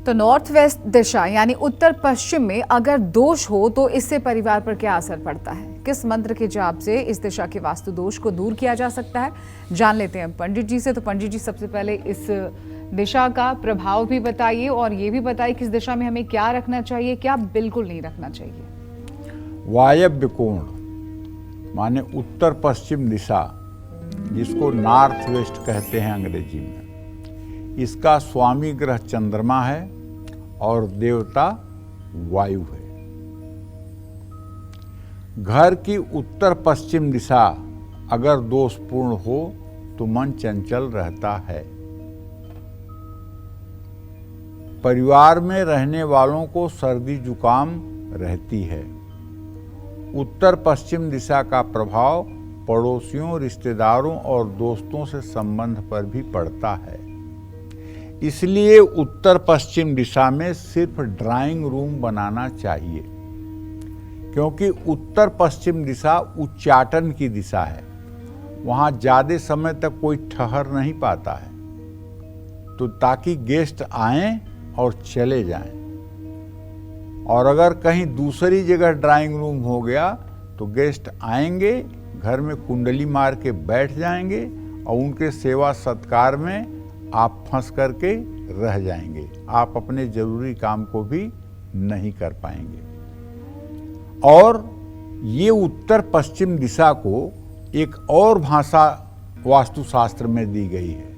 तो north west दिशा यानी उत्तर पश्चिम में अगर दोष हो तो इससे परिवार पर क्या असर पड़ता है, किस मंत्र के जाप से इस दिशा के वास्तु दोष को दूर किया जा सकता है, जान लेते हैं पंडित जी से। तो पंडित जी, सबसे पहले इस दिशा का प्रभाव भी बताइए और ये भी बताइए कि इस दिशा में हमें क्या रखना चाहिए, क्या बिल्कुल नहीं रखना चाहिए। वायव्य कोण माने उत्तर पश्चिम दिशा, जिसको नॉर्थ वेस्ट कहते हैं अंग्रेजी में, इसका स्वामी ग्रह चंद्रमा है और देवता वायु है। घर की उत्तर पश्चिम दिशा अगर दोषपूर्ण हो तो मन चंचल रहता है। परिवार में रहने वालों को सर्दी जुकाम रहती है। उत्तर पश्चिम दिशा का प्रभाव पड़ोसियों, रिश्तेदारों और दोस्तों से संबंध पर भी पड़ता है। इसलिए उत्तर पश्चिम दिशा में सिर्फ ड्राइंग रूम बनाना चाहिए, क्योंकि उत्तर पश्चिम दिशा उच्चाटन की दिशा है। वहाँ ज़्यादा समय तक कोई ठहर नहीं पाता है, तो ताकि गेस्ट आएं और चले जाएं। और अगर कहीं दूसरी जगह ड्राइंग रूम हो गया तो गेस्ट आएंगे, घर में कुंडली मार के बैठ जाएंगे और उनके सेवा सत्कार में आप फंस करके रह जाएंगे। आप अपने जरूरी काम को भी नहीं कर पाएंगे। और ये उत्तर पश्चिम दिशा को एक और भाषा वास्तुशास्त्र में दी गई है,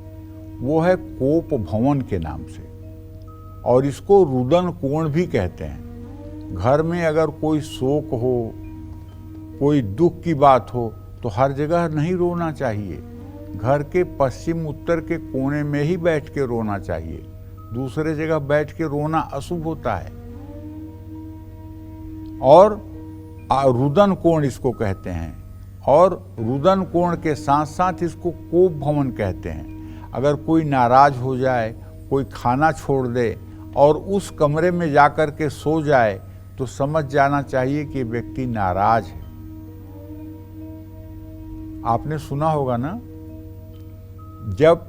वो है कोप भवन के नाम से, और इसको रुदन कोण भी कहते हैं। घर में अगर कोई शोक हो, कोई दुख की बात हो, तो हर जगह नहीं रोना चाहिए। घर के पश्चिम उत्तर के कोने में ही बैठ के रोना चाहिए। दूसरे जगह बैठ के रोना अशुभ होता है। और रुदन कोण इसको कहते हैं, और रुदन कोण के साथ साथ इसको कोप भवन कहते हैं। अगर कोई नाराज हो जाए, कोई खाना छोड़ दे और उस कमरे में जाकर के सो जाए, तो समझ जाना चाहिए कि व्यक्ति नाराज है। आपने सुना होगा ना, जब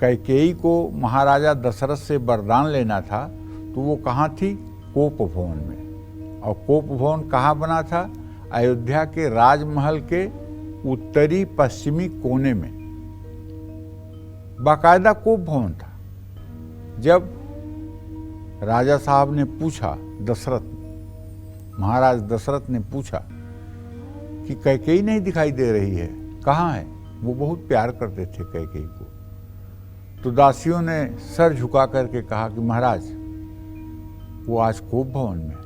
कैकेयी को महाराजा दशरथ से वरदान लेना था तो वो कहाँ थी? कोप भवन में। और कोप भवन कहाँ बना था? अयोध्या के राजमहल के उत्तरी पश्चिमी कोने में बाकायदा कोप भवन था। जब राजा साहब ने पूछा, महाराज दशरथ ने पूछा कि कैकेयी नहीं दिखाई दे रही है, कहाँ है? वो बहुत प्यार करते थे कैकेयी को। तो दासियों ने सर झुका करके कहा कि महाराज वो आज कोप भवन में।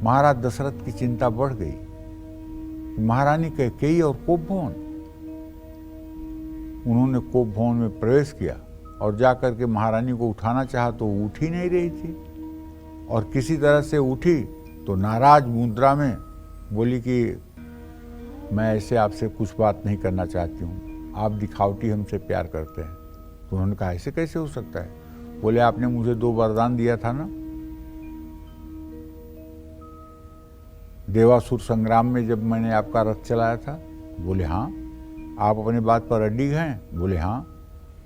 महाराज दशरथ की चिंता बढ़ गई। महारानी कैकेयी और कोप भवन। उन्होंने कोप भवन में प्रवेश किया और जाकर के महारानी को उठाना चाहा तो उठ ही नहीं रही थी, और किसी तरह से उठी तो नाराज मुद्रा में बोली कि मैं ऐसे आपसे कुछ बात नहीं करना चाहती हूँ, आप दिखावटी हमसे प्यार करते हैं। तो उन्होंने कहा ऐसे कैसे हो सकता है? बोले आपने मुझे 2 वरदान दिया था ना, देवासुर संग्राम में जब मैंने आपका रथ चलाया था। बोले हाँ। आप अपने बात पर अडिग हैं? बोले हाँ।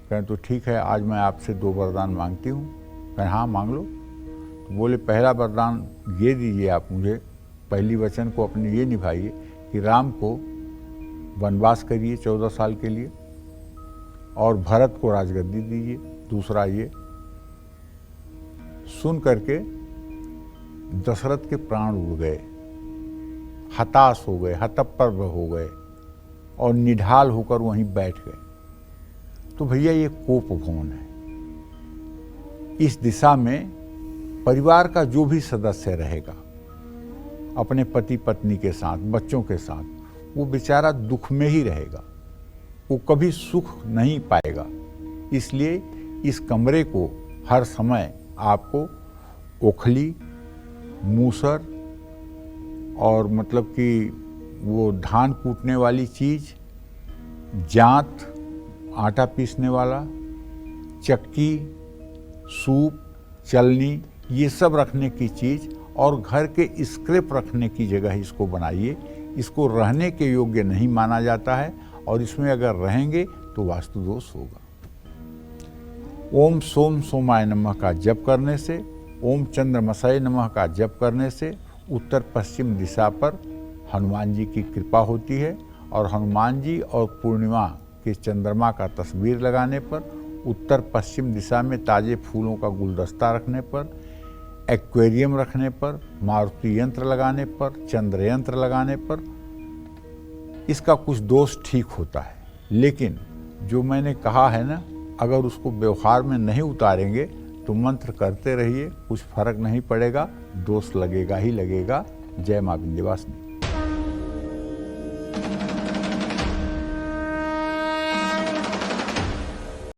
कहें तो ठीक है, आज मैं आपसे 2 वरदान मांगती हूँ। कहें हाँ मांग लो। तो बोले पहला वरदान ये दीजिए आप मुझे, पहली वचन को अपने ये निभाइए कि राम को वनवास करिए 14 साल के लिए और भरत को राजगद्दी दीजिए। दूसरा ये। सुन करके दशरथ के प्राण उड़ गए, हताश हो गए, हतप्रभ हो गए और निढाल होकर वहीं बैठ गए। तो भैया ये कोप भवन है। इस दिशा में परिवार का जो भी सदस्य रहेगा अपने पति पत्नी के साथ, बच्चों के साथ, वो बेचारा दुख में ही रहेगा, वो कभी सुख नहीं पाएगा। इसलिए इस कमरे को हर समय आपको ओखली, मूसर और मतलब कि वो धान कूटने वाली चीज़, जांत, आटा पीसने वाला, चक्की, सूप, चलनी, ये सब रखने की चीज़, और घर के स्क्रैप रखने की जगह इसको बनाइए। इसको रहने के योग्य नहीं माना जाता है, और इसमें अगर रहेंगे तो वास्तु दोष होगा। ओम सोम सोमाय नमः का जप करने से, ओम चंद्रमसाय नमः का जप करने से उत्तर पश्चिम दिशा पर हनुमान जी की कृपा होती है। और हनुमान जी और पूर्णिमा के चंद्रमा का तस्वीर लगाने पर, उत्तर पश्चिम दिशा में ताजे फूलों का गुलदस्ता रखने पर, एक्वेरियम रखने पर, मारुति यंत्र लगाने पर, चंद्र यंत्र लगाने पर इसका कुछ दोष ठीक होता है। लेकिन जो मैंने कहा है ना, अगर उसको व्यवहार में नहीं उतारेंगे तो मंत्र करते रहिए, कुछ फर्क नहीं पड़ेगा, दोष लगेगा ही लगेगा। जय मां विंध्यवासिनी।